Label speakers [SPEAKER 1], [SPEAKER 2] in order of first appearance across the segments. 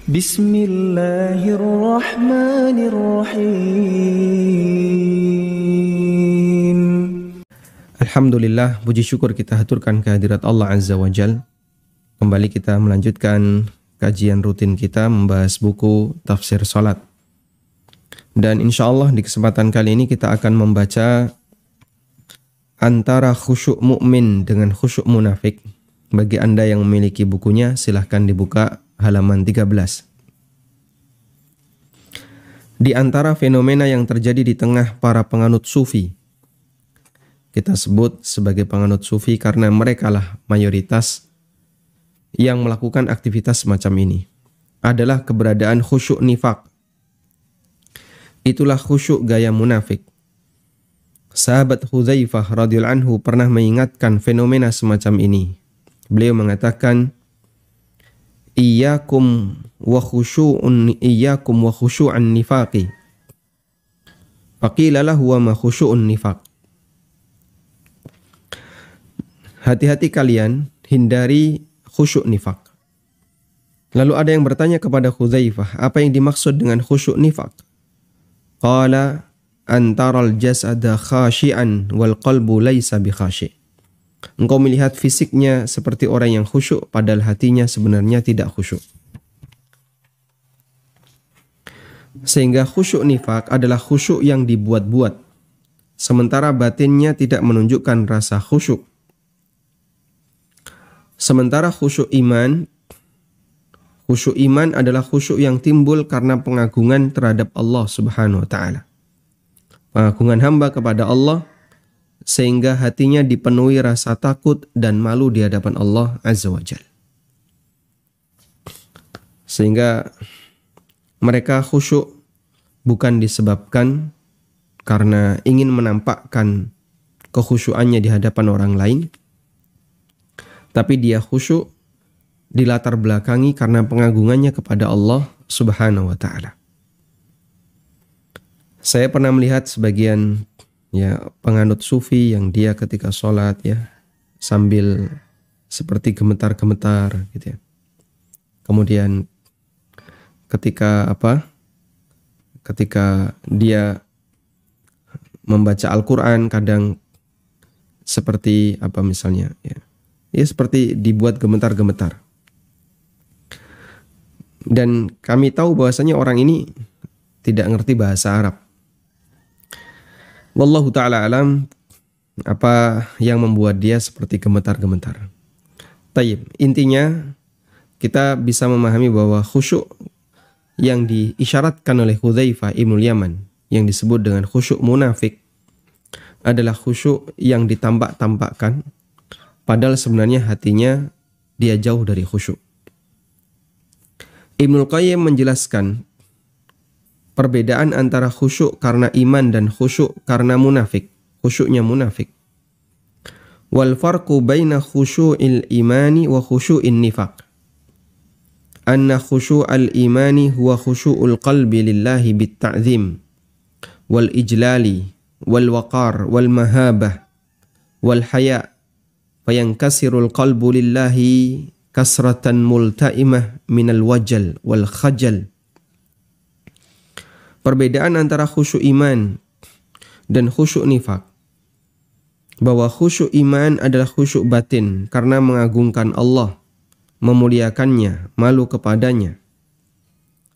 [SPEAKER 1] Bismillahirrahmanirrahim. Alhamdulillah, puji syukur kita haturkan kehadirat Allah Azza wa Jal. Kembali kita melanjutkan kajian rutin kita membahas buku Tafsir Salat. Dan insya Allah di kesempatan kali ini kita akan membaca antara khusyuk mukmin dengan khusyuk munafik. Bagi Anda yang memiliki bukunya, silahkan dibuka halaman 13. Di antara fenomena yang terjadi di tengah para penganut sufi, kita sebut sebagai penganut sufi karena merekalah mayoritas yang melakukan aktivitas semacam ini, adalah keberadaan khusyuk nifak. Itulah khusyuk gaya munafik. Sahabat Hudzaifah radhiyallahu anhu pernah mengingatkan fenomena semacam ini. Beliau mengatakan, Iyyakum wa khusyu'an nifaqi. Faqila lahu wa ma khusyu'un nifaq. Hati-hati kalian, hindari khusyuk nifak. Lalu ada yang bertanya kepada Hudzaifah, apa yang dimaksud dengan khusyuk nifak? Qala antaral jasada khashi'an wal qalbu laysa bi khashi'. Engkau melihat fisiknya seperti orang yang khusyuk, padahal hatinya sebenarnya tidak khusyuk. Sehingga khusyuk nifak adalah khusyuk yang dibuat-buat, sementara batinnya tidak menunjukkan rasa khusyuk. Sementara khusyuk iman adalah khusyuk yang timbul karena pengagungan terhadap Allah Subhanahu wa Ta'ala. Pengagungan hamba kepada Allah, sehingga hatinya dipenuhi rasa takut dan malu di hadapan Allah Azza wa Jalla. Sehingga mereka khusyuk bukan disebabkan karena ingin menampakkan kekhusyuannya di hadapan orang lain, tapi dia khusyuk dilatar belakangi karena pengagungannya kepada Allah Subhanahu wa Ta'ala. Saya pernah melihat sebagian penganut sufi yang dia ketika sholat sambil seperti gemetar-gemetar gitu ya. Kemudian ketika dia membaca Al-Quran kadang seperti misalnya seperti dibuat gemetar-gemetar. Dan kami tahu bahwasanya orang ini tidak ngerti bahasa Arab. Wallahu ta'ala alam apa yang membuat dia seperti gemetar-gemetar. Tayyib, intinya kita bisa memahami bahwa khusyuk yang diisyaratkan oleh Hudzaifah Ibnul Yaman yang disebut dengan khusyuk munafik adalah khusyuk yang ditambak-tampakkan, padahal sebenarnya hatinya dia jauh dari khusyuk. Ibnul Qayyim menjelaskan perbedaan antara khusyuk karena iman dan khusyuk karena munafik. Khusyuknya munafik. Wal farqu baina khusyu'il imani wa khusyu'in nifaq. Anna khusyu'al imani huwa khusyu'ul qalbi lillahi bit ta'zim wal ijlali wal waqar wal mahabah wal haya' fayankasirul qalbu lillahi kasratan multa'imah minal wajal wal khajal. Perbedaan antara khusyuk iman dan khusyuk nifak, bahwa khusyuk iman adalah khusyuk batin karena mengagungkan Allah, memuliakannya, malu kepadanya,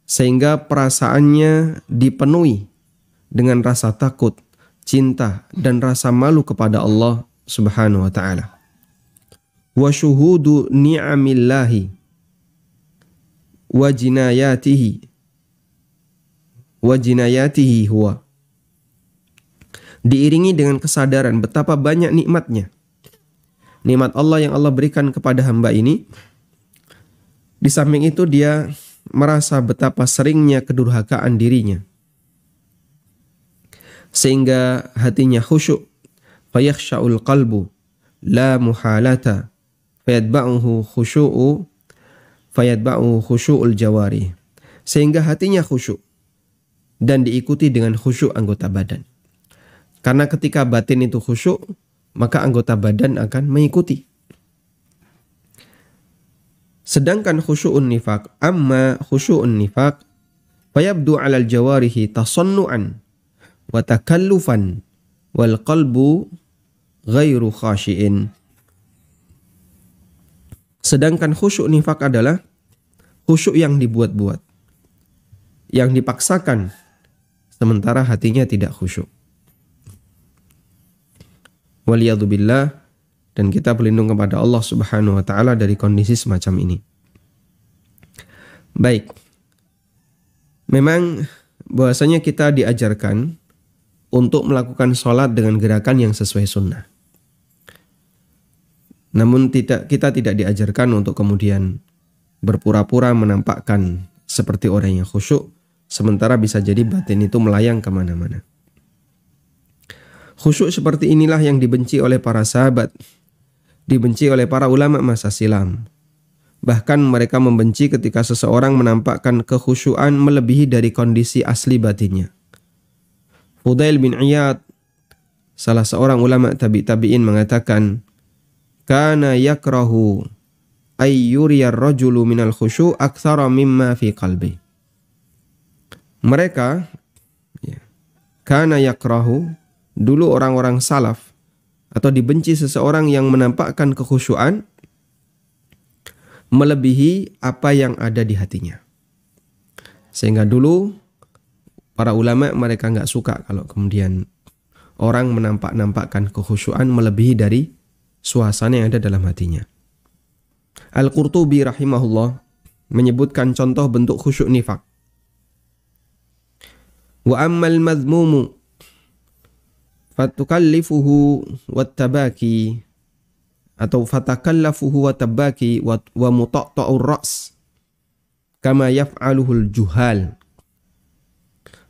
[SPEAKER 1] sehingga perasaannya dipenuhi dengan rasa takut, cinta, dan rasa malu kepada Allah Subhanahu wa Ta'ala. Wa syuhudu ni'amillahi wa jinayatihi huwa. Diiringi dengan kesadaran betapa banyak nikmatnya, nikmat Allah yang Allah berikan kepada hamba ini. Di samping itu dia merasa betapa seringnya kedurhakaan dirinya, sehingga hatinya khusyuk. Fayakhsha'ul qalbu la muhalata fayatba'uhu khusyu'ul jawari. Sehingga hatinya khusyuk dan diikuti dengan khusyuk anggota badan. Karena ketika batin itu khusyuk, maka anggota badan akan mengikuti. Sedangkan khusyu'un nifaq, amma khusyu'un nifaq fayabdu 'alal jawarihi tasannu'an wa takallufan wal qalbu ghairu khashi'in. Sedangkan khusyuk nifaq adalah khusyuk yang dibuat-buat, yang dipaksakan, sementara hatinya tidak khusyuk. Waliyadzubillah, dan kita berlindung kepada Allah Subhanahu wa taala dari kondisi semacam ini. Baik. Memang bahwasanya kita diajarkan untuk melakukan sholat dengan gerakan yang sesuai sunnah. Namun kita tidak diajarkan untuk kemudian berpura-pura menampakkan seperti orang yang khusyuk, sementara bisa jadi batin itu melayang kemana-mana. Khusyuk seperti inilah yang dibenci oleh para sahabat, dibenci oleh para ulama masa silam. Bahkan mereka membenci ketika seseorang menampakkan kekhusyuan melebihi dari kondisi asli batinnya. Fudail bin Iyad, salah seorang ulama tabi'in mengatakan, kana yakrahu ay yuriyar rajulu minal khusyu' aktsara mimma fi qalbi. Mereka kana yakrahu, dulu orang-orang salaf atau dibenci seseorang yang menampakkan kekhusyuan melebihi apa yang ada di hatinya. Sehingga dulu para ulama mereka enggak suka kalau kemudian orang menampakkan kekhusyuan melebihi dari suasana yang ada dalam hatinya. Al-Qurtubi rahimahullah menyebutkan contoh bentuk khusyuk nifaq. Wa ammal madhmumu fatukallifuhu wattabaki, atau fatakallafuhu wattabaki wa mutaqta'ur ra's kama yaf'aluhul juhal.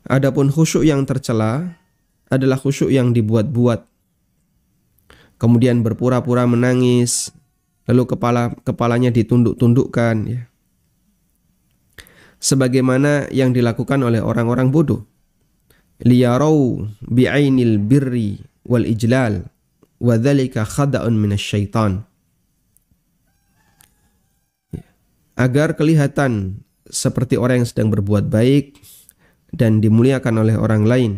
[SPEAKER 1] Adapun khusyuk yang tercela adalah khusyuk yang dibuat-buat, kemudian berpura-pura menangis, lalu kepalanya ditunduk-tundukkan, ya. Sebagaimana yang dilakukan oleh orang-orang bodoh. Liyarau bi'ainil birri wal ijlal wa dzalika khada'un minasyaitan. Agar kelihatan seperti orang yang sedang berbuat baik dan dimuliakan oleh orang lain,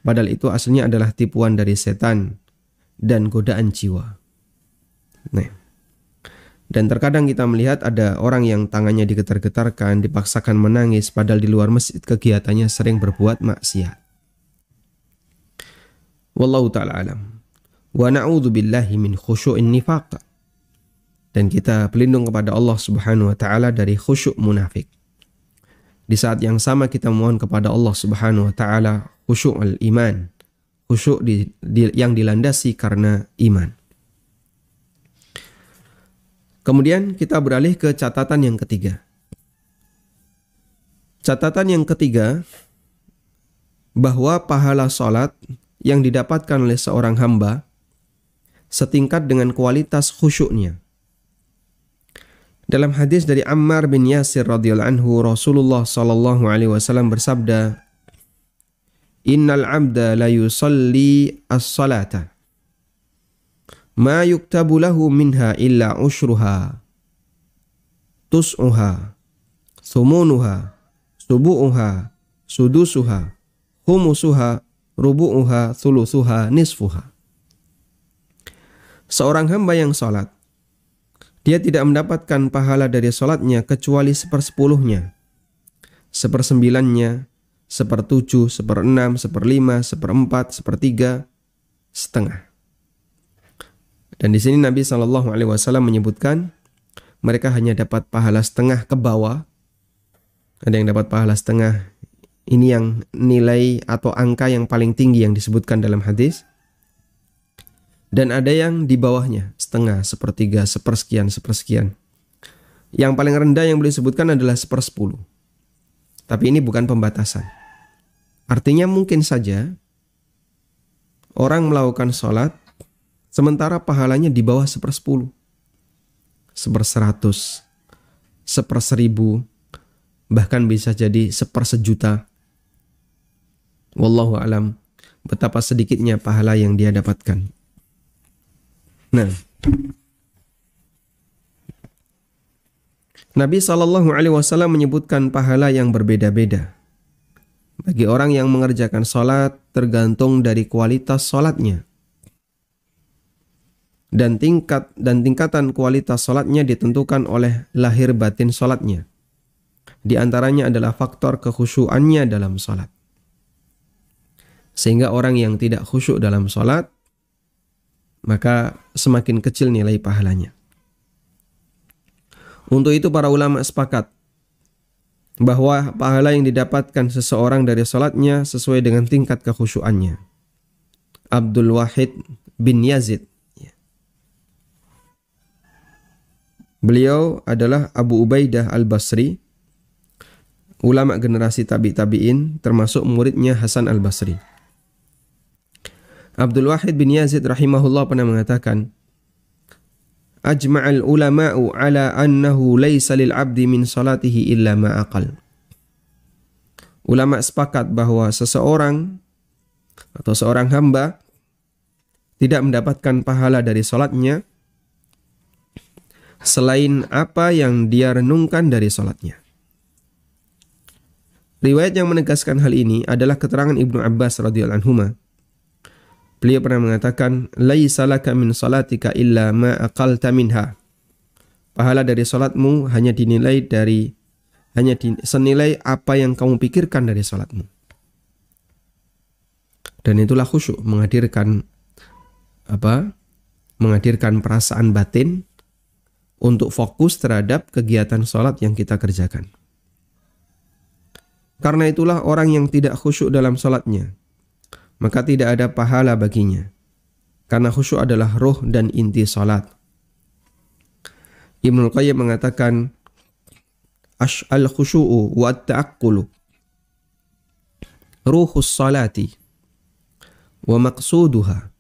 [SPEAKER 1] padahal itu aslinya adalah tipuan dari setan dan godaan jiwa. Nah, dan terkadang kita melihat ada orang yang tangannya digetar-getarkan, dipaksakan menangis, padahal di luar masjid kegiatannya sering berbuat maksiat. Wallahu ta'ala alam. Wa na'udzu billahi min khusyu'in nifaq. Dan kita berlindung kepada Allah Subhanahu wa taala dari khusyuk munafik. Di saat yang sama kita mohon kepada Allah Subhanahu wa taala khusyukul iman, khusyuk yang dilandasi karena iman. Kemudian kita beralih ke catatan yang ketiga. Catatan yang ketiga, bahwa pahala salat yang didapatkan oleh seorang hamba setingkat dengan kualitas khusyuknya. Dalam hadis dari Ammar bin Yasir radhiyallahu anhu, Rasulullah sallallahu alaihi wasallam bersabda, "Innal 'abda la yusalli as-salata ma yuktabu lahu minha illa ushruha tus'uha thumunuha subu'uha sudusuha humusuha rubu'uha thuluthuha nisfuha." Seorang hamba yang salat, dia tidak mendapatkan pahala dari salatnya kecuali 1/10-nya, 1/9-nya, 1/7, 1/6, 1/5, 1/4, 1/3, setengah. Dan di sini Nabi SAW menyebutkan mereka hanya dapat pahala setengah ke bawah. Ada yang dapat pahala setengah. Ini yang nilai atau angka yang paling tinggi yang disebutkan dalam hadis. Dan ada yang di bawahnya, setengah, 1/3, 1/sekian, 1/sekian. Yang paling rendah yang boleh disebutkan adalah 1/10. Tapi ini bukan pembatasan. Artinya mungkin saja orang melakukan sholat sementara pahalanya di bawah 1/10, 1/100, 1/1000, bahkan bisa jadi 1/1.000.000. Wallahu alam, betapa sedikitnya pahala yang dia dapatkan. Nah, Nabi SAW menyebutkan pahala yang berbeda-beda. Bagi orang yang mengerjakan sholat tergantung dari kualitas sholatnya. Dan tingkatan kualitas sholatnya ditentukan oleh lahir batin sholatnya. Di antaranya adalah faktor kekhusyuannya dalam sholat. Sehingga orang yang tidak khusyuk dalam sholat, maka semakin kecil nilai pahalanya. Untuk itu para ulama sepakat bahwa pahala yang didapatkan seseorang dari sholatnya sesuai dengan tingkat kekhusyuannya. Abdul Wahid bin Yazid, beliau adalah Abu Ubaidah al-Basri, ulama generasi tabi'in, termasuk muridnya Hasan al-Basri. Abdul Wahid bin Yazid rahimahullah pernah mengatakan, Ajma'al ulama'u ala annahu laysa lil 'abdi min salatihi illa ma aqal. Ulama sepakat bahwa seseorang atau seorang hamba tidak mendapatkan pahala dari salatnya selain apa yang dia renungkan dari salatnya. Riwayat yang menegaskan hal ini adalah keterangan Ibnu Abbas radhiyallahu anhuma. Beliau pernah mengatakan, laisa laka min salatika illa ma aqalta minha. Pahala dari salatmu hanya senilai apa yang kamu pikirkan dari salatmu. Dan itulah khusyuk, menghadirkan perasaan batin untuk fokus terhadap kegiatan salat yang kita kerjakan. Karena itulah orang yang tidak khusyuk dalam salatnya, maka tidak ada pahala baginya. Karena khusyuk adalah ruh dan inti salat. Ibnul Qayyim mengatakan, al-khusyu'u wa at-ta'aqqulu ruhus salati wa maqsuduha.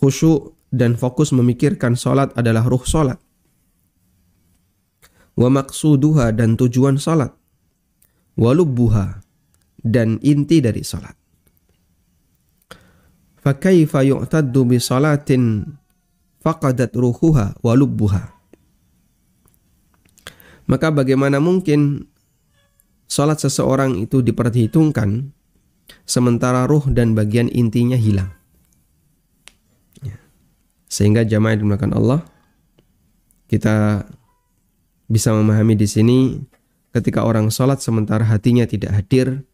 [SPEAKER 1] Khusyuk dan fokus memikirkan salat adalah ruh salat. Wa maqsuduha, dan tujuan salat. Wa lubbuha, dan inti dari salat. Fakaifa yu'taddu bi salatin faqadat ruhuha wa lubbuha. Maka bagaimana mungkin salat seseorang itu diperhitungkan sementara ruh dan bagian intinya hilang. Sehingga jamaah yang dimuliakan Allah, kita bisa memahami di sini ketika orang salat sementara hatinya tidak hadir,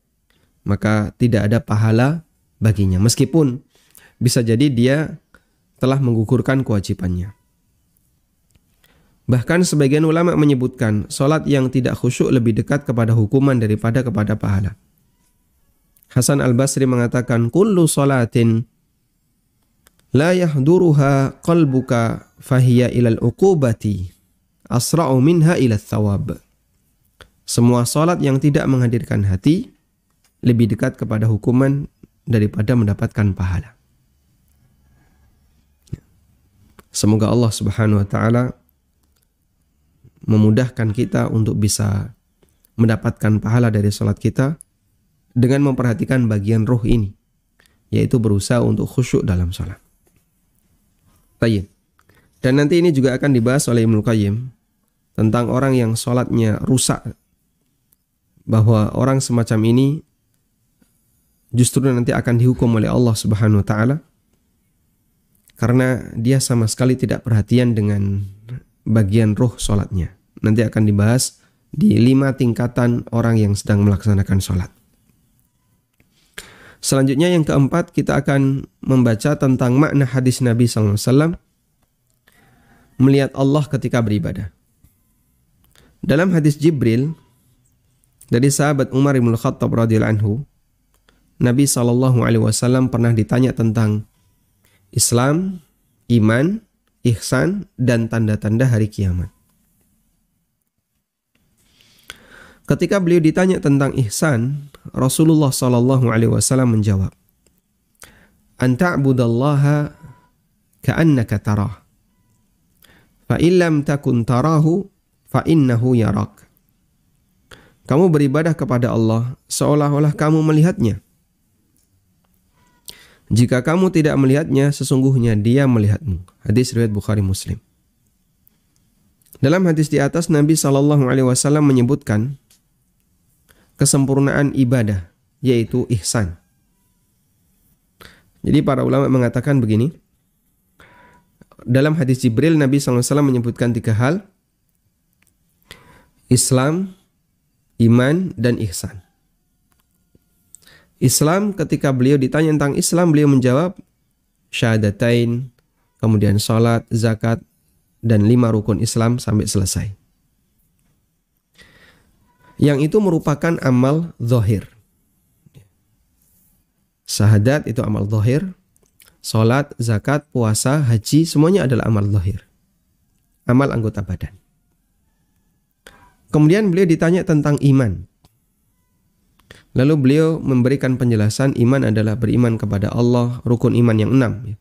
[SPEAKER 1] maka tidak ada pahala baginya. Meskipun bisa jadi dia telah menggugurkan kewajibannya. Bahkan sebagian ulama menyebutkan salat yang tidak khusyuk lebih dekat kepada hukuman daripada kepada pahala. Hasan al-Basri mengatakan, kullu salatin la yahduruha qalbuka fahiya ilal uqubati asra'u minha ila thawab. Semua salat yang tidak menghadirkan hati lebih dekat kepada hukuman daripada mendapatkan pahala. Semoga Allah Subhanahu wa taala memudahkan kita untuk bisa mendapatkan pahala dari salat kita dengan memperhatikan bagian ruh ini, yaitu berusaha untuk khusyuk dalam salat. Baik. Dan nanti ini juga akan dibahas oleh Ibnu Qayyim tentang orang yang salatnya rusak, bahwa orang semacam ini justru nanti akan dihukum oleh Allah Subhanahu wa taala karena dia sama sekali tidak perhatian dengan bagian ruh salatnya. Nanti akan dibahas di 5 tingkatan orang yang sedang melaksanakan salat. Selanjutnya yang keempat, kita akan membaca tentang makna hadis Nabi SAW melihat Allah ketika beribadah. Dalam hadis Jibril dari sahabat Umar bin Khattab radhiyallahu anhu, Nabi SAW pernah ditanya tentang Islam, iman, ihsan, dan tanda-tanda hari kiamat. Ketika beliau ditanya tentang ihsan, Rasulullah SAW menjawab, "An ta'budallaha ka'annaka tarah, fa in lam takun tarahu fa innahu yarak." Kamu beribadah kepada Allah seolah-olah kamu melihatnya. Jika kamu tidak melihatnya, sesungguhnya dia melihatmu. Hadis riwayat Bukhari Muslim. Dalam hadis di atas Nabi SAW menyebutkan kesempurnaan ibadah, yaitu ihsan. Jadi para ulama mengatakan begini, dalam hadis Jibril Nabi SAW menyebutkan 3 hal: Islam, iman, dan ihsan. Islam, ketika beliau ditanya tentang Islam, beliau menjawab syahadatain, kemudian salat, zakat, dan 5 rukun Islam sampai selesai. Yang itu merupakan amal zahir. Syahadat itu amal zahir, salat, zakat, puasa, haji, semuanya adalah amal zahir, amal anggota badan. Kemudian beliau ditanya tentang iman. Lalu beliau memberikan penjelasan iman adalah beriman kepada Allah, rukun iman yang 6.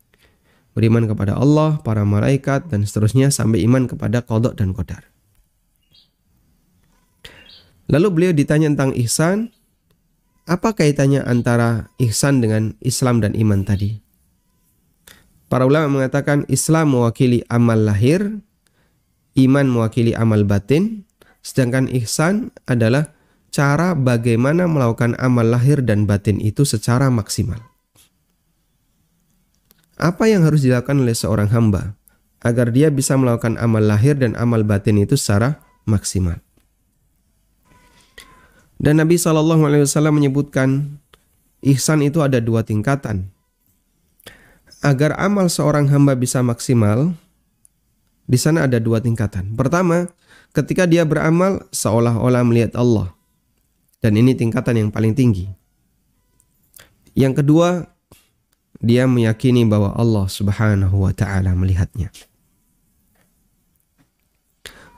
[SPEAKER 1] Beriman kepada Allah, para malaikat, dan seterusnya sampai iman kepada qada dan qadar. Lalu beliau ditanya tentang ihsan, apa kaitannya antara ihsan dengan Islam dan iman tadi? Para ulama mengatakan Islam mewakili amal lahir, iman mewakili amal batin, sedangkan ihsan adalah cara bagaimana melakukan amal lahir dan batin itu secara maksimal. Apa yang harus dilakukan oleh seorang hamba agar dia bisa melakukan amal lahir dan amal batin itu secara maksimal? Dan Nabi SAW menyebutkan ihsan itu ada 2 tingkatan. Agar amal seorang hamba bisa maksimal, di sana ada 2 tingkatan. Pertama, ketika dia beramal seolah-olah melihat Allah. Dan ini tingkatan yang paling tinggi. Yang kedua, dia meyakini bahwa Allah Subhanahu wa ta'ala melihatnya.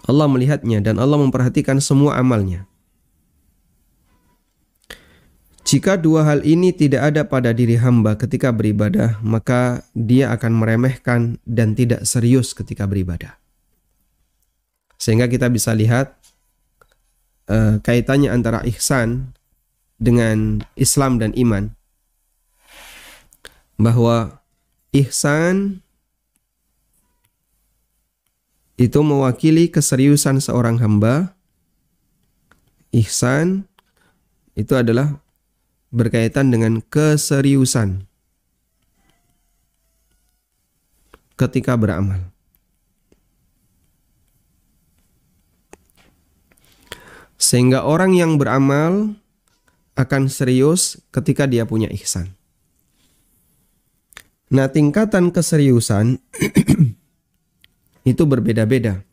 [SPEAKER 1] Allah melihatnya dan Allah memperhatikan semua amalnya. Jika 2 hal ini tidak ada pada diri hamba ketika beribadah, maka dia akan meremehkan dan tidak serius ketika beribadah. Sehingga kita bisa lihat kaitannya antara ihsan dengan Islam dan iman. Bahwa ihsan itu mewakili keseriusan seorang hamba. Ihsan itu adalah berkaitan dengan keseriusan ketika beramal. Sehingga orang yang beramal akan serius ketika dia punya ihsan. Nah, tingkatan keseriusan itu berbeda-beda.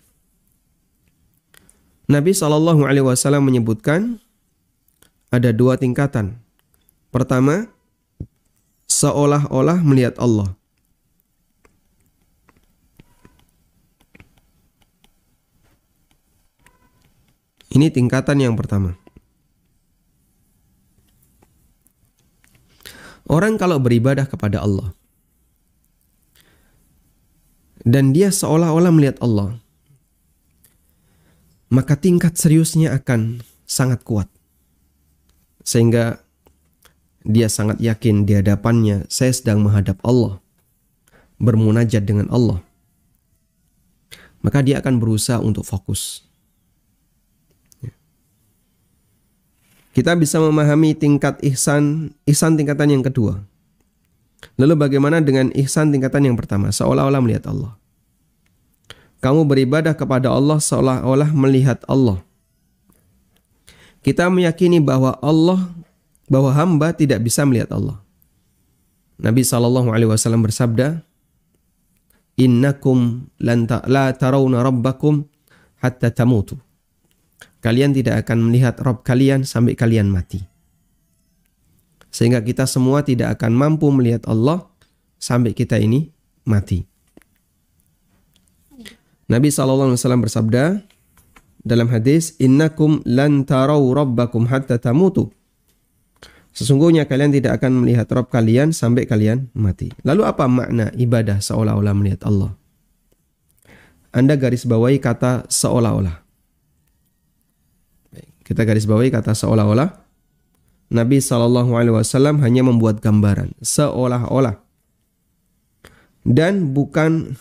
[SPEAKER 1] Nabi SAW menyebutkan ada 2 tingkatan. Pertama, seolah-olah melihat Allah. Ini tingkatan yang pertama. Orang kalau beribadah kepada Allah dan dia seolah-olah melihat Allah, maka tingkat seriusnya akan sangat kuat. Sehingga dia sangat yakin di hadapannya, saya sedang menghadap Allah, bermunajat dengan Allah. Maka dia akan berusaha untuk fokus. Kita bisa memahami tingkat ihsan tingkatan yang kedua. Lalu bagaimana dengan ihsan tingkatan yang pertama? Seolah-olah melihat Allah. Kamu beribadah kepada Allah seolah-olah melihat Allah. Kita meyakini bahwa hamba tidak bisa melihat Allah. Nabi SAW bersabda, Innakum la tarawna rabbakum hatta tamutu. Kalian tidak akan melihat Rabb kalian sampai kalian mati. Sehingga kita semua tidak akan mampu melihat Allah sampai kita ini mati. Nabi SAW bersabda dalam hadis, Innakum lan taraw rabbakum hatta tamutu. Sesungguhnya kalian tidak akan melihat Rabb kalian sampai kalian mati. Lalu apa makna ibadah seolah-olah melihat Allah? Anda garis bawahi kata seolah-olah. Kita garis bawahi kata seolah-olah. Nabi SAW hanya membuat gambaran seolah-olah. Dan bukan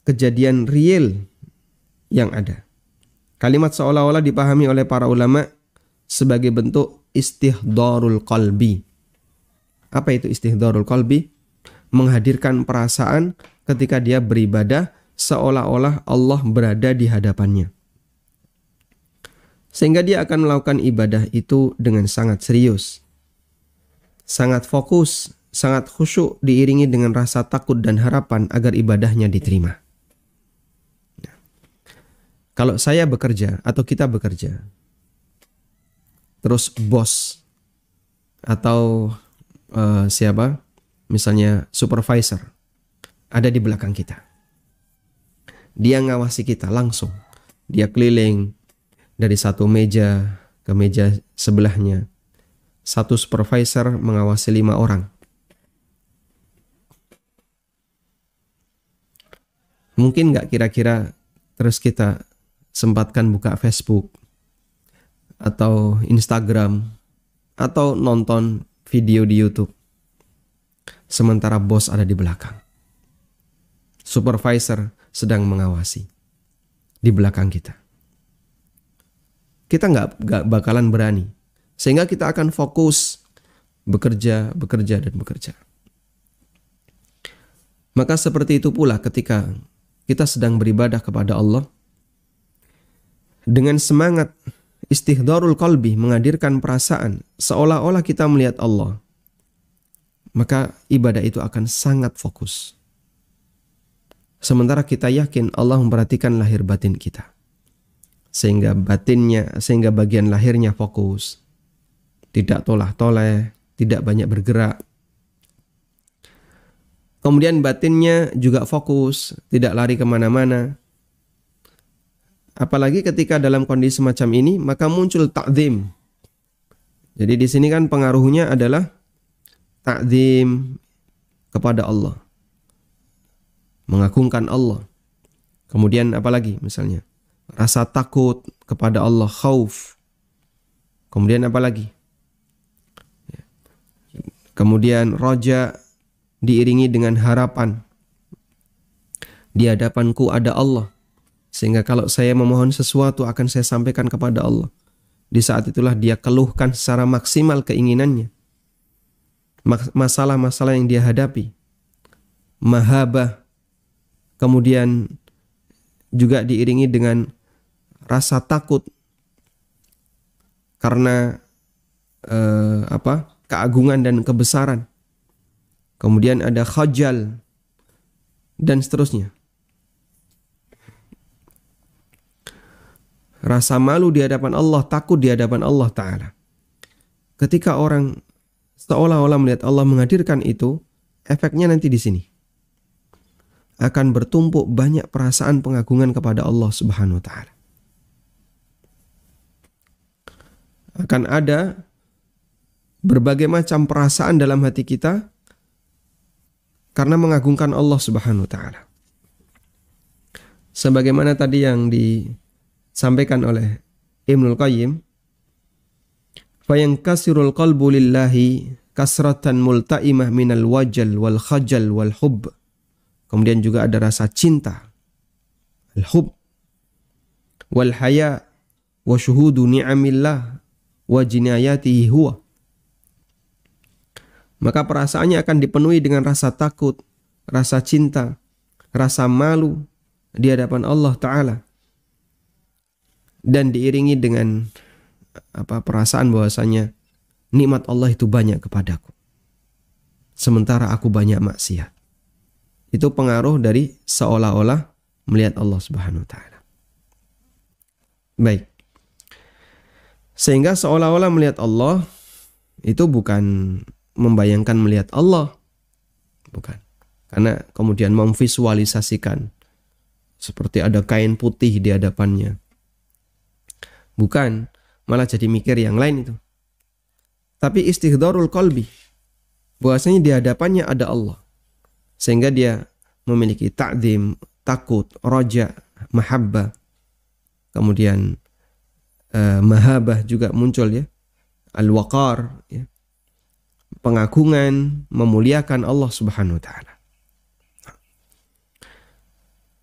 [SPEAKER 1] kejadian real yang ada. Kalimat seolah-olah dipahami oleh para ulama sebagai bentuk istihdharul qalbi. Apa itu istihdharul qalbi? Menghadirkan perasaan ketika dia beribadah seolah-olah Allah berada di hadapannya. Sehingga dia akan melakukan ibadah itu dengan sangat serius, sangat fokus, sangat khusyuk, diiringi dengan rasa takut dan harapan agar ibadahnya diterima. Kalau saya bekerja atau kita bekerja, terus bos atau siapa, misalnya supervisor, ada di belakang kita. Dia ngawasi kita langsung. Dia keliling dari satu meja ke meja sebelahnya. Satu supervisor mengawasi 5 orang. Mungkin nggak kira-kira terus kita sempatkan buka Facebook atau Instagram atau nonton video di YouTube sementara bos ada di belakang, supervisor sedang mengawasi di belakang kita. Kita nggak bakalan berani, sehingga kita akan fokus bekerja dan bekerja. Maka seperti itu pula ketika kita sedang beribadah kepada Allah, dengan semangat istihdharul qalbi, menghadirkan perasaan seolah-olah kita melihat Allah, maka ibadah itu akan sangat fokus. Sementara kita yakin Allah memperhatikan lahir batin kita, sehingga bagian lahirnya fokus, tidak tolah-toleh, tidak banyak bergerak. Kemudian batinnya juga fokus, tidak lari kemana-mana. Apalagi ketika dalam kondisi semacam ini, maka muncul ta'zim. Jadi di sini kan pengaruhnya adalah ta'zim kepada Allah, mengagungkan Allah. Kemudian apalagi misalnya rasa takut kepada Allah, khauf. Kemudian apalagi? Kemudian roja, diiringi dengan harapan. Di hadapanku ada Allah, sehingga kalau saya memohon sesuatu akan saya sampaikan kepada Allah. Di saat itulah dia keluhkan secara maksimal keinginannya, masalah-masalah yang dia hadapi. Mahabah, kemudian juga diiringi dengan rasa takut karena keagungan dan kebesaran. Kemudian ada khajal dan seterusnya. Rasa malu di hadapan Allah, takut di hadapan Allah Ta'ala. Ketika orang seolah-olah melihat Allah menghadirkan itu, efeknya nanti di sini. Akan bertumpuk banyak perasaan pengagungan kepada Allah Subhanahu wa Ta'ala. Akan ada berbagai macam perasaan dalam hati kita karena mengagungkan Allah Subhanahu wa Ta'ala. Sebagaimana tadi yang disampaikan oleh Ibnul Qayyim, fayankasirul qalbu lillahi kasratan multa'imah minal wajal wal khajal wal hub. Kemudian juga ada rasa cinta, al-hub, wal haya, wa syuhudu ni'amillah, wa jinayatihi huwa. Maka perasaannya akan dipenuhi dengan rasa takut, rasa cinta, rasa malu di hadapan Allah Ta'ala. Dan diiringi dengan perasaan bahwasanya nikmat Allah itu banyak kepadaku, sementara aku banyak maksiat. Itu pengaruh dari seolah-olah melihat Allah Subhanahu wa Ta'ala. Baik. Sehingga seolah-olah melihat Allah itu bukan membayangkan melihat Allah. Bukan. Karena kemudian memvisualisasikan seperti ada kain putih di hadapannya. Bukan. Malah jadi mikir yang lain itu. Tapi istihdharul qalbi, bahwasanya di hadapannya ada Allah. Sehingga dia memiliki ta'zim, takut, roja, mahabbah. Kemudian mahabah juga muncul ya. Al-waqar ya. Pengagungan, memuliakan Allah Subhanahu wa Ta'ala.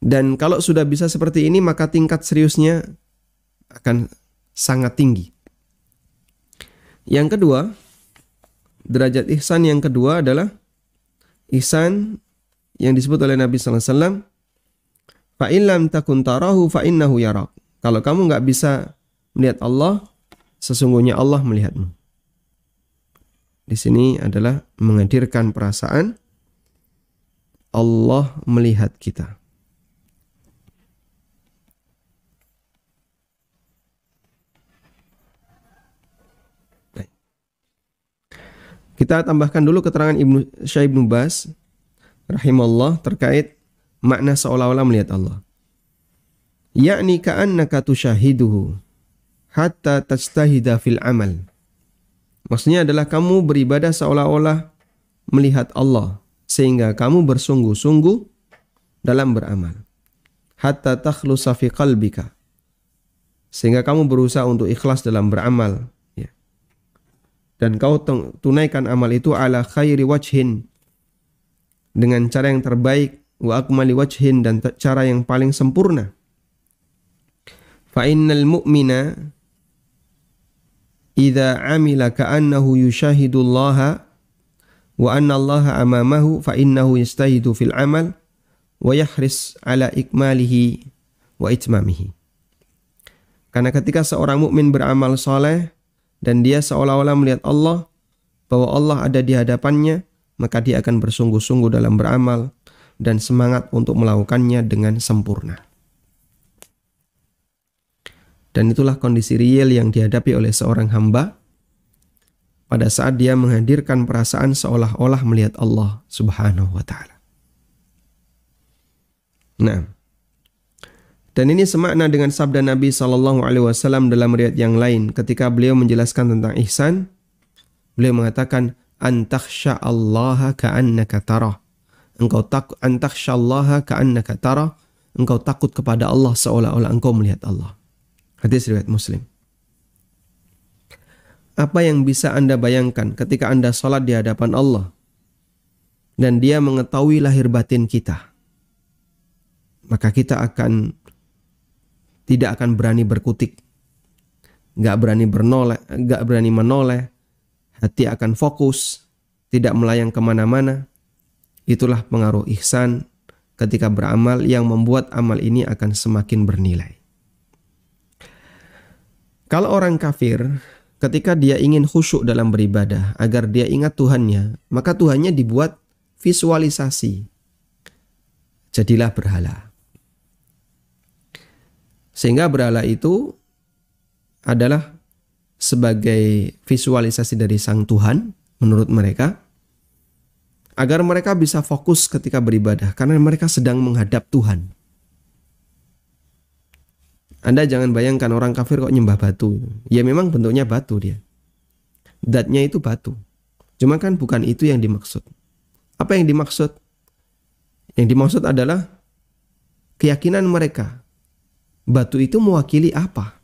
[SPEAKER 1] Dan kalau sudah bisa seperti ini, maka tingkat seriusnya akan sangat tinggi. Yang kedua, derajat ihsan yang kedua adalah ihsan yang disebut oleh Nabi sallallahu alaihi wasallam, fa in lam takun tarahu fa innahu yarak. Kalau kamu nggak bisa melihat Allah, sesungguhnya Allah melihatmu. Di sini adalah menghadirkan perasaan Allah melihat kita. Kita tambahkan dulu keterangan Syekh Ibnu Baz rahimahullah terkait makna seolah-olah melihat Allah. Yakni ka'annaka tusyahiduhu hatta tajtahida fil amal. Maksudnya adalah kamu beribadah seolah-olah melihat Allah sehingga kamu bersungguh-sungguh dalam beramal. Hatta takhlusa fi qalbika. Sehingga kamu berusaha untuk ikhlas dalam beramal. Dan kau tunaikan amal itu ala khairi wajhin, dengan cara yang terbaik, wa akmali wajhin, dan cara yang paling sempurna. Fa innal mu'mina idza amila ka'annahu yushahidullaha wa anna allaha amamahu fa innahu yastahidu fil amal wa yahris ala ikmalihi wa itmamihi. Karena ketika seorang mukmin beramal saleh dan dia seolah-olah melihat Allah, bahwa Allah ada di hadapannya, maka dia akan bersungguh-sungguh dalam beramal dan semangat untuk melakukannya dengan sempurna. Dan itulah kondisi real yang dihadapi oleh seorang hamba pada saat dia menghadirkan perasaan seolah-olah melihat Allah Subhanahu wa ta'ala. Nah, dan ini semakna dengan sabda Nabi SAW dalam riwayat yang lain ketika beliau menjelaskan tentang ihsan. Beliau mengatakan, antakhsha'allaha ka'annaka tarah. Antakhsha'allaha ka'annaka tarah. Engkau takut kepada Allah seolah-olah engkau melihat Allah. Hadis riwayat Muslim. Apa yang bisa Anda bayangkan ketika Anda sholat di hadapan Allah dan Dia mengetahui lahir batin kita? Maka kita tidak akan berani berkutik, gak berani menoleh, hati akan fokus, tidak melayang kemana-mana. Itulah pengaruh ihsan ketika beramal yang membuat amal ini akan semakin bernilai. Kalau orang kafir, ketika dia ingin khusyuk dalam beribadah, agar dia ingat Tuhannya, maka Tuhannya dibuat visualisasi. Jadilah berhala. Sehingga berhala itu adalah sebagai visualisasi dari sang Tuhan menurut mereka, agar mereka bisa fokus ketika beribadah karena mereka sedang menghadap Tuhan. Anda jangan bayangkan orang kafir kok nyembah batu. Ya memang bentuknya batu dia. Zatnya itu batu. Cuma kan bukan itu yang dimaksud. Apa yang dimaksud? Yang dimaksud adalah keyakinan mereka. Batu itu mewakili apa?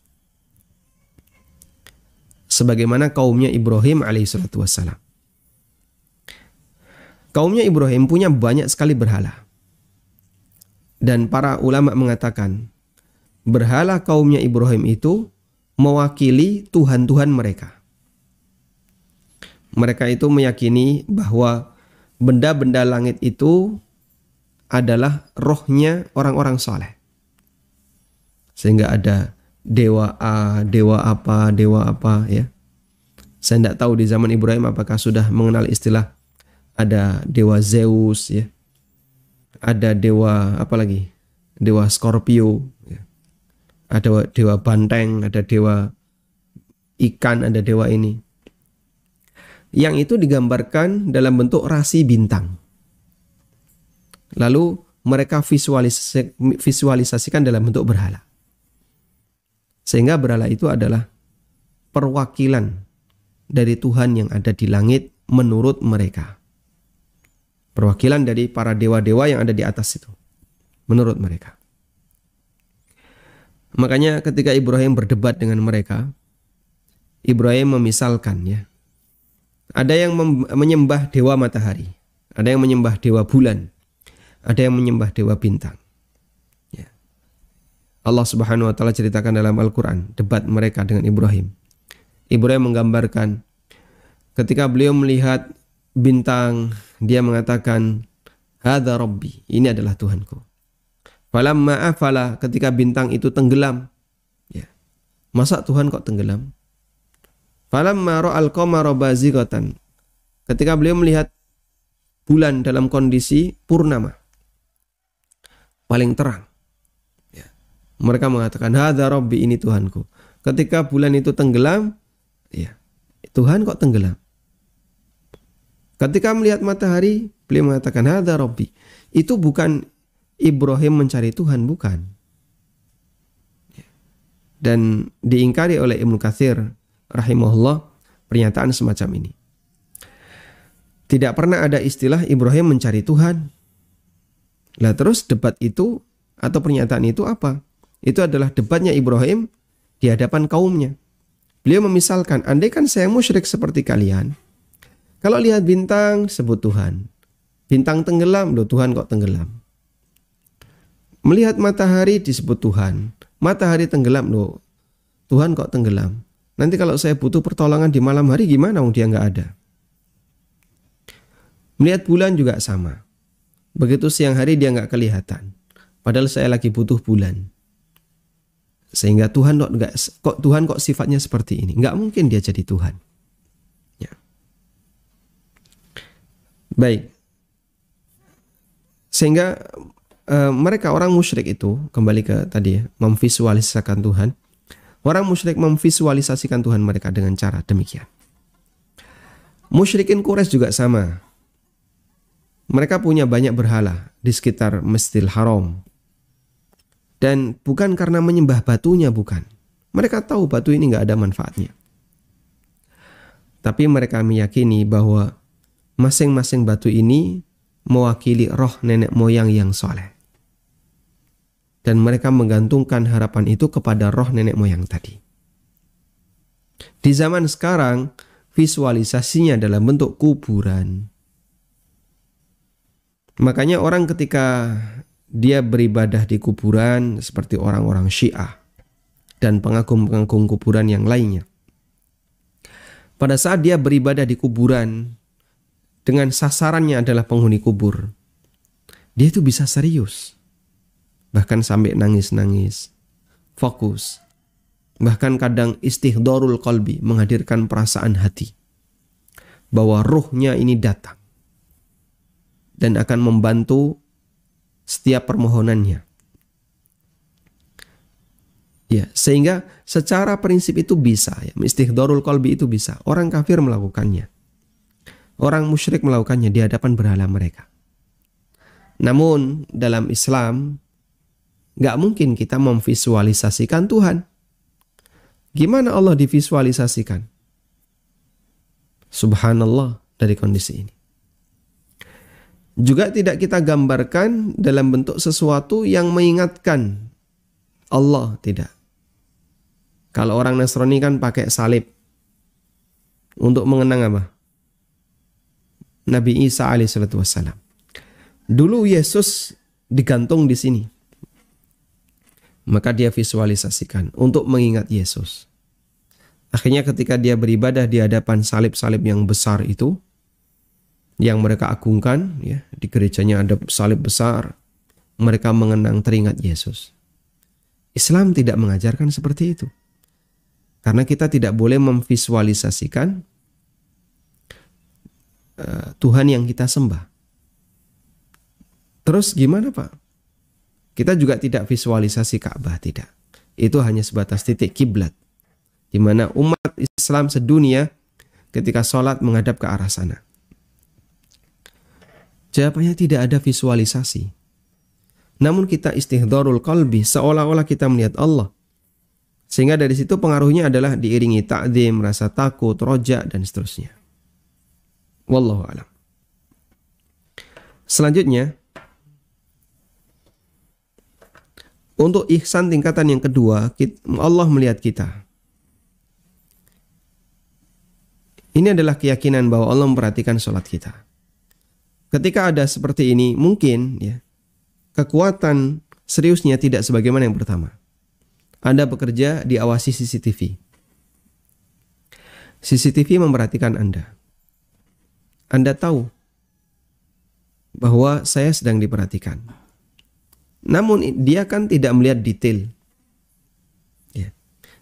[SPEAKER 1] Sebagaimana kaumnya Ibrahim alaihissalatu wassalam. Kaumnya Ibrahim punya banyak sekali berhala. Dan para ulama mengatakan, berhala kaumnya Ibrahim itu mewakili Tuhan-Tuhan mereka. Mereka itu meyakini bahwa benda-benda langit itu adalah rohnya orang-orang saleh. Sehingga ada dewa A, dewa apa ya. Saya tidak tahu di zaman Ibrahim apakah sudah mengenal istilah ada dewa Zeus ya. Ada dewa apa lagi? Dewa Scorpio ya. Ada dewa banteng, ada dewa ikan, ada dewa ini. Yang itu digambarkan dalam bentuk rasi bintang. Lalu mereka visualisasikan dalam bentuk berhala. Sehingga berhala itu adalah perwakilan dari Tuhan yang ada di langit menurut mereka. Perwakilan dari para dewa-dewa yang ada di atas itu menurut mereka. Makanya ketika Ibrahim berdebat dengan mereka, Ibrahim memisalkan ya. Ada yang menyembah dewa matahari, ada yang menyembah dewa bulan, ada yang menyembah dewa bintang. Allah Subhanahu wa taala ceritakan dalam Al-Qur'an debat mereka dengan Ibrahim. Ibrahim menggambarkan ketika beliau melihat bintang, dia mengatakan, "Hadza Rabbi," ini adalah Tuhanku. Falamma afala, ketika bintang itu tenggelam, ya. Masa Tuhan kok tenggelam? Falamma ra'al qamara bazighatan, ketika beliau melihat bulan dalam kondisi purnama, paling terang, ya. Mereka mengatakan, "Hadza Rabbi," ini Tuhanku. Ketika bulan itu tenggelam, ya, Tuhan kok tenggelam? Ketika melihat matahari, beliau mengatakan, "Hadza Rabbi." Itu bukan Ibrahim mencari Tuhan, bukan. Dan diingkari oleh Ibnu Katsir rahimahullah pernyataan semacam ini. Tidak pernah ada istilah Ibrahim mencari Tuhan. Lah terus debat itu atau pernyataan itu apa? Itu adalah debatnya Ibrahim di hadapan kaumnya. Beliau memisalkan, andai kan saya musyrik seperti kalian, kalau lihat bintang sebut Tuhan, bintang tenggelam, loh Tuhan kok tenggelam. Melihat matahari disebut Tuhan, matahari tenggelam, loh Tuhan kok tenggelam. Nanti kalau saya butuh pertolongan di malam hari gimana, dia nggak ada. Melihat bulan juga sama. Begitu siang hari dia nggak kelihatan, padahal saya lagi butuh bulan. Sehingga Tuhan kok sifatnya seperti ini. Nggak mungkin dia jadi Tuhan. Ya. Baik. Sehingga mereka orang musyrik itu, kembali ke tadi ya, memvisualisasikan Tuhan. Orang musyrik memvisualisasikan Tuhan mereka dengan cara demikian. Musyrikin Quraisy juga sama. Mereka punya banyak berhala di sekitar Masjidil Haram. Dan bukan karena menyembah batunya, bukan. Mereka tahu batu ini nggak ada manfaatnya. Tapi mereka meyakini bahwa masing-masing batu ini mewakili roh nenek moyang yang soleh. Dan mereka menggantungkan harapan itu kepada roh nenek moyang tadi. Di zaman sekarang, visualisasinya dalam bentuk kuburan. Makanya orang ketika dia beribadah di kuburan seperti orang-orang Syiah dan pengagum-pengagum kuburan yang lainnya. Pada saat dia beribadah di kuburan dengan sasarannya adalah penghuni kubur, dia itu bisa serius. Bahkan sampai nangis-nangis, fokus. Bahkan kadang istihdorul qalbi, menghadirkan perasaan hati bahwa ruhnya ini datang dan akan membantu setiap permohonannya. Ya, sehingga secara prinsip itu bisa, ya, istihdorul qalbi itu bisa. Orang kafir melakukannya. Orang musyrik melakukannya di hadapan berhala mereka. Namun dalam Islam nggak mungkin kita memvisualisasikan Tuhan. Gimana Allah divisualisasikan? Subhanallah dari kondisi ini. Juga tidak kita gambarkan dalam bentuk sesuatu yang mengingatkan Allah, tidak. Kalau orang Nasrani kan pakai salib untuk mengenang apa? Nabi Isa alaihissalatu wassalam. Dulu Yesus digantung di sini. Maka dia visualisasikan untuk mengingat Yesus. Akhirnya ketika dia beribadah di hadapan salib-salib yang besar itu, yang mereka agungkan, ya, di gerejanya ada salib besar, mereka mengenang teringat Yesus. Islam tidak mengajarkan seperti itu. Karena kita tidak boleh memvisualisasikan Tuhan yang kita sembah. Terus gimana Pak? Kita juga tidak visualisasi Ka'bah, tidak. Itu hanya sebatas titik kiblat, di mana umat Islam sedunia ketika sholat menghadap ke arah sana. Jawabannya tidak ada visualisasi. Namun kita istihdorul qalbi, seolah-olah kita melihat Allah. Sehingga dari situ pengaruhnya adalah diiringi ta'zim, rasa takut, roja, dan seterusnya. Wallahu a'lam. Selanjutnya, untuk ihsan tingkatan yang kedua, Allah melihat kita. Ini adalah keyakinan bahwa Allah memperhatikan sholat kita. Ketika ada seperti ini, mungkin ya, kekuatan seriusnya tidak sebagaimana yang pertama. Anda bekerja diawasi CCTV. CCTV memperhatikan Anda. Anda tahu bahwa saya sedang diperhatikan. Namun dia kan tidak melihat detail. Ya.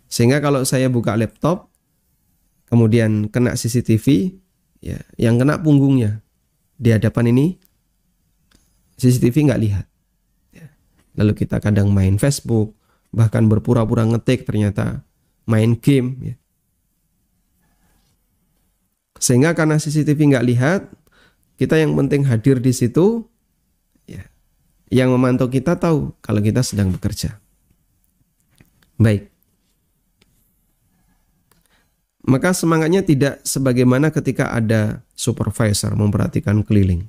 [SPEAKER 1] Sehingga kalau saya buka laptop, kemudian kena CCTV, ya, yang kena punggungnya. Di hadapan ini CCTV nggak lihat. Ya. Lalu kita kadang main Facebook, bahkan berpura-pura ngetik, ternyata main game. Ya. Sehingga karena CCTV nggak lihat, kita yang penting hadir di situ. Ya. Yang memantau kita tahu kalau kita sedang bekerja. Baik. Maka semangatnya tidak sebagaimana ketika ada supervisor memperhatikan keliling.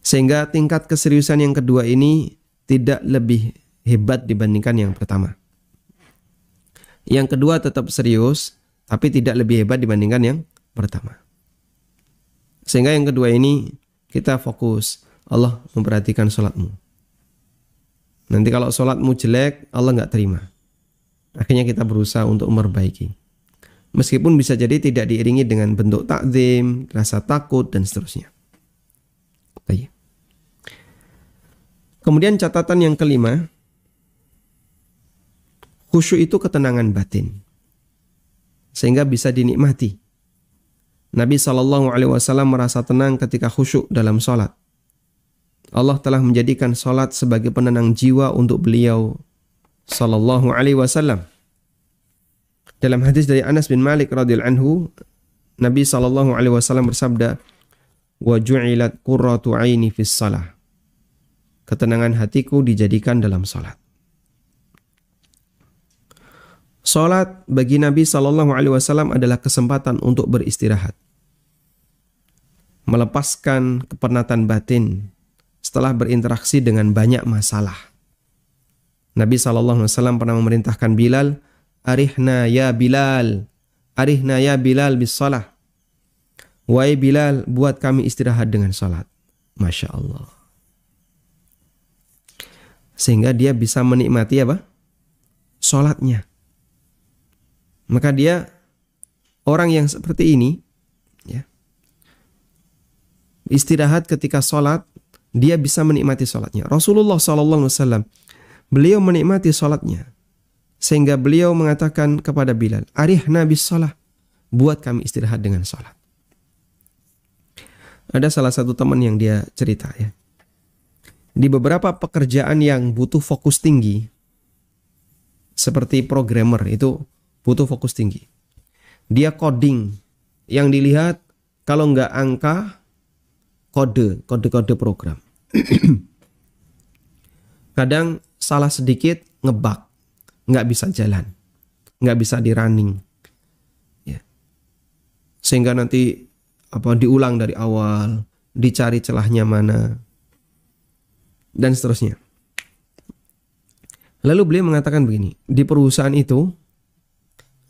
[SPEAKER 1] Sehingga tingkat keseriusan yang kedua ini tidak lebih hebat dibandingkan yang pertama. Yang kedua tetap serius, tapi tidak lebih hebat dibandingkan yang pertama. Sehingga yang kedua ini kita fokus, Allah memperhatikan sholatmu. Nanti kalau sholatmu jelek, Allah nggak terima. Akhirnya kita berusaha untuk memperbaiki. Meskipun bisa jadi tidak diiringi dengan bentuk takzim, rasa takut, dan seterusnya. Baik. Kemudian catatan yang kelima, khusyuk itu ketenangan batin, sehingga bisa dinikmati. Nabi SAW merasa tenang ketika khusyuk dalam sholat. Allah telah menjadikan sholat sebagai penenang jiwa untuk beliau SAW. Dalam hadis dari Anas bin Malik radhiyallahu anhu, Nabi SAW bersabda, "Wa ju'ilat qurratu 'aini fis shalah." Ketenangan hatiku dijadikan dalam salat. Salat bagi Nabi SAW adalah kesempatan untuk beristirahat, melepaskan kepenatan batin setelah berinteraksi dengan banyak masalah. Nabi SAW pernah memerintahkan Bilal, "Arihna ya Bilal, arihna ya Bilal bis salah." Wahai Bilal, buat kami istirahat dengan salat. Masya Allah. Sehingga dia bisa menikmati apa? Salatnya. Maka dia orang yang seperti ini, ya, istirahat ketika salat, dia bisa menikmati salatnya. Rasulullah SAW, beliau menikmati salatnya, sehingga beliau mengatakan kepada Bilal, "Arihna bis salah, buat kami istirahat dengan salat." Ada salah satu teman yang dia cerita, ya, di beberapa pekerjaan yang butuh fokus tinggi, seperti programmer itu butuh fokus tinggi. Dia coding, yang dilihat kalau nggak angka, kode program. Kadang salah sedikit ngebug, nggak bisa jalan, nggak bisa di running, ya. Sehingga nanti diulang dari awal, dicari celahnya mana, dan seterusnya. Lalu beliau mengatakan begini, di perusahaan itu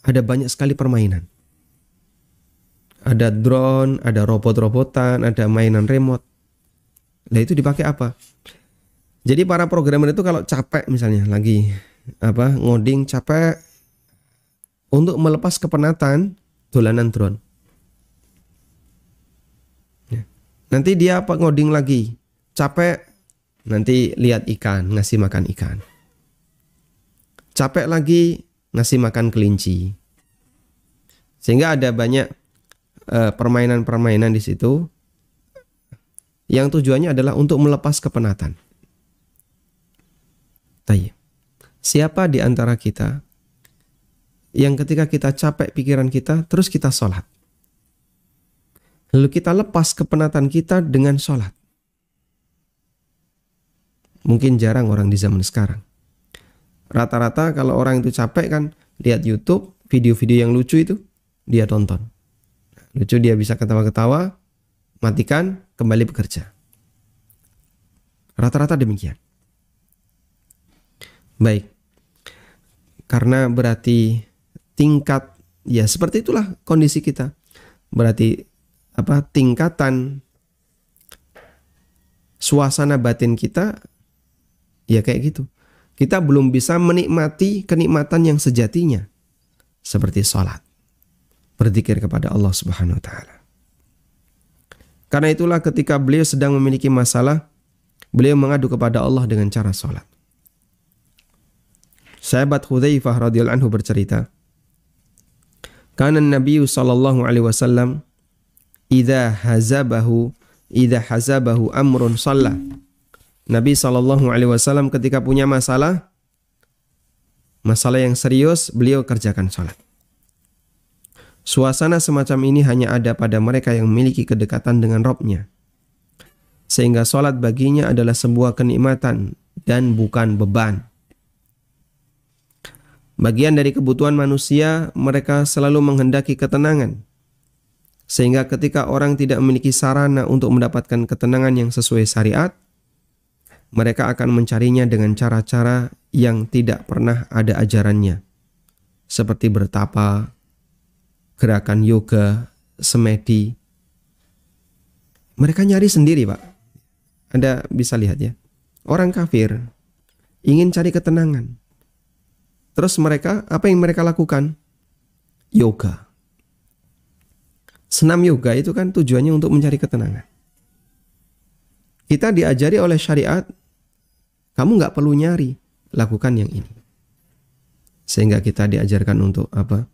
[SPEAKER 1] ada banyak sekali permainan. Ada drone, ada robot-robotan, ada mainan remote. Nah itu dipakai apa? Jadi para programmer itu kalau capek misalnya lagi ngoding capek, untuk melepas kepenatan, dolanan drone. Ya. Nanti dia ngoding lagi, capek, nanti lihat ikan, ngasih makan ikan. Capek lagi, ngasih makan kelinci. Sehingga ada banyak permainan-permainan di situ yang tujuannya adalah untuk melepas kepenatan. Tayyib. Siapa di antara kita yang ketika kita capek pikiran kita, terus kita sholat, lalu kita lepas kepenatan kita dengan sholat? Mungkin jarang orang di zaman sekarang. Rata-rata kalau orang itu capek kan, lihat YouTube, video-video yang lucu itu dia tonton. Lucu, dia bisa ketawa-ketawa, matikan, kembali bekerja. Rata-rata demikian. Baik. Karena berarti tingkat, ya seperti itulah kondisi kita. Berarti tingkatan suasana batin kita ya kayak gitu. kita belum bisa menikmati kenikmatan yang sejatinya seperti salat, berzikir kepada Allah Subhanahu wa taala. Karena itulah ketika beliau sedang memiliki masalah, beliau mengadu kepada Allah dengan cara salat. Sahabat Hudzaifah radhiyallahu anhu bercerita, "Kana Nabi sallallahu alaihi wasallam idza hazabahu amrun shalla." Nabi sallallahu alaihi wasallam ketika punya masalah yang serius, beliau kerjakan salat. Suasana semacam ini hanya ada pada mereka yang memiliki kedekatan dengan Rabb-Nya. Sehingga salat baginya adalah sebuah kenikmatan dan bukan beban. Bagian dari kebutuhan manusia, mereka selalu menghendaki ketenangan. Sehingga ketika orang tidak memiliki sarana untuk mendapatkan ketenangan yang sesuai syariat, mereka akan mencarinya dengan cara-cara yang tidak pernah ada ajarannya. Seperti bertapa, gerakan yoga, semedi. Mereka nyari sendiri, Pak. Anda bisa lihat ya. Orang kafir ingin cari ketenangan. Terus mereka, apa yang mereka lakukan? Yoga. Senam yoga itu kan tujuannya untuk mencari ketenangan. Kita diajari oleh syariat, kamu nggak perlu nyari, lakukan yang ini. Sehingga kita diajarkan untuk apa?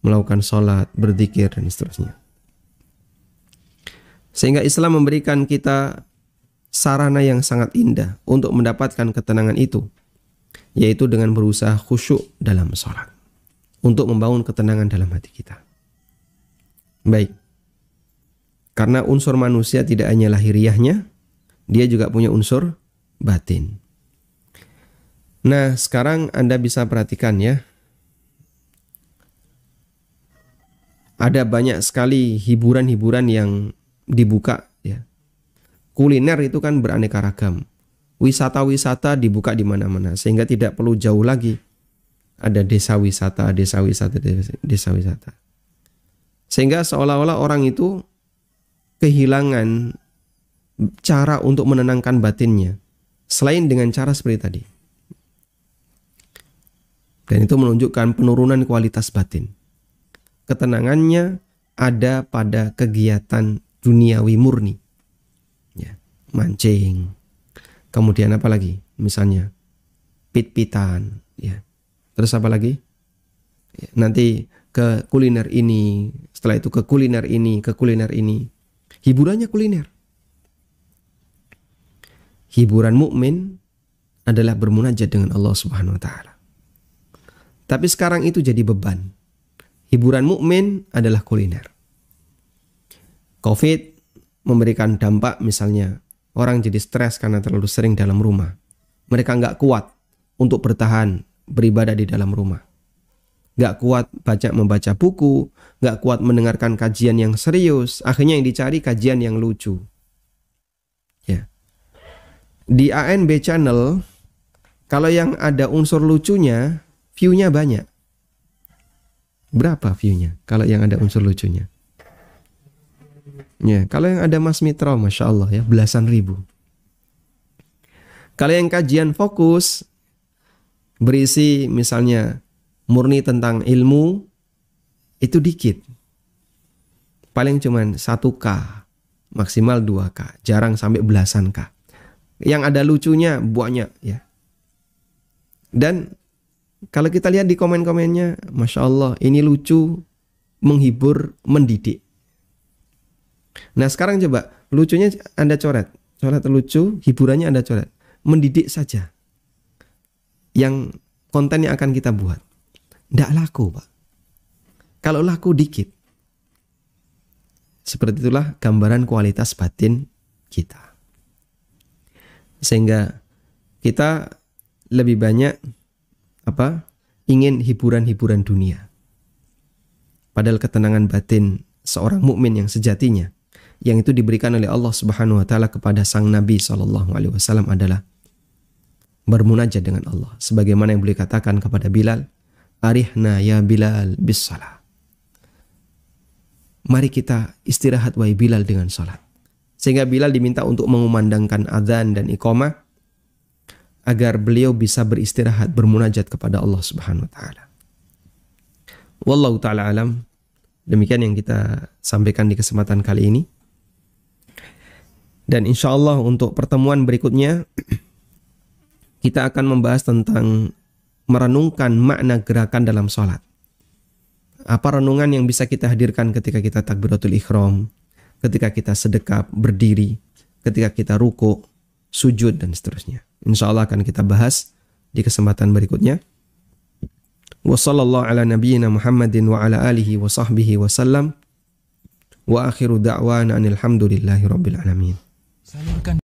[SPEAKER 1] Melakukan sholat, berzikir, dan seterusnya. Sehingga Islam memberikan kita sarana yang sangat indah untuk mendapatkan ketenangan itu, yaitu dengan berusaha khusyuk dalam sholat, untuk membangun ketenangan dalam hati kita. Baik, karena unsur manusia tidak hanya lahiriahnya, dia juga punya unsur batin. Nah, sekarang Anda bisa perhatikan ya, ada banyak sekali hiburan-hiburan yang dibuka ya. Kuliner itu kan beraneka ragam. Wisata-wisata dibuka di mana-mana sehingga tidak perlu jauh lagi. Ada desa wisata. Sehingga seolah-olah orang itu kehilangan cara untuk menenangkan batinnya selain dengan cara seperti tadi. Dan itu menunjukkan penurunan kualitas batin. Ketenangannya ada pada kegiatan duniawi murni. Ya, mancing. Kemudian apa lagi? Misalnya pit-pitan, ya. Terus apa lagi? Ya, nanti ke kuliner ini, setelah itu ke kuliner ini, ke kuliner ini. Hiburannya kuliner. Hiburan mukmin adalah bermunajat dengan Allah Subhanahu wa taala. Tapi sekarang itu jadi beban. Hiburan mukmin adalah kuliner. Covid memberikan dampak, misalnya orang jadi stres karena terlalu sering dalam rumah. Mereka nggak kuat untuk bertahan beribadah di dalam rumah. Nggak kuat membaca buku, nggak kuat mendengarkan kajian yang serius. Akhirnya yang dicari kajian yang lucu. Ya. Di ANB Channel, kalau yang ada unsur lucunya, view-nya banyak. Berapa view-nya kalau yang ada unsur lucunya? Ya, kalau yang ada Mas Mitra, Masya Allah ya, belasan ribu. Kalau yang kajian fokus, berisi misalnya murni tentang ilmu, itu dikit. Paling cuman 1K, maksimal 2K, jarang sampai belasan K. Yang ada lucunya banyak ya. Dan kalau kita lihat di komen-komennya, Masya Allah, ini lucu, menghibur, mendidik. Nah sekarang coba, lucunya Anda coret. Coret lucu, hiburannya Anda coret. Mendidik saja. Yang konten yang akan kita buat. Nggak laku, Pak. Kalau laku dikit. Seperti itulah gambaran kualitas batin kita. Sehingga kita lebih banyak ingin hiburan-hiburan dunia. Padahal ketenangan batin seorang mukmin yang sejatinya, yang itu diberikan oleh Allah Subhanahu wa taala kepada sang Nabi sallallahu alaihi wasallam adalah bermunajat dengan Allah. Sebagaimana yang beliau katakan kepada Bilal, "Arihna ya Bilal bis salah." Mari kita istirahat wahai Bilal dengan salat. Sehingga Bilal diminta untuk mengumandangkan adzan dan iqamah agar beliau bisa beristirahat, bermunajat kepada Allah Subhanahu wa taala. Wallahu taala alam. Demikian yang kita sampaikan di kesempatan kali ini. Dan insya Allah untuk pertemuan berikutnya kita akan membahas tentang merenungkan makna gerakan dalam sholat. Apa renungan yang bisa kita hadirkan ketika kita takbiratul ihram, ketika kita sedekap, berdiri, ketika kita ruku, sujud, dan seterusnya. Insya Allah akan kita bahas di kesempatan berikutnya. Wa sallallahu ala nabiyyina Muhammadin wa ala alihi wa sahbihi wa sallam. Wa akhiru da'wana anil hamdulillahi rabbil alamin.
[SPEAKER 2] Salurkan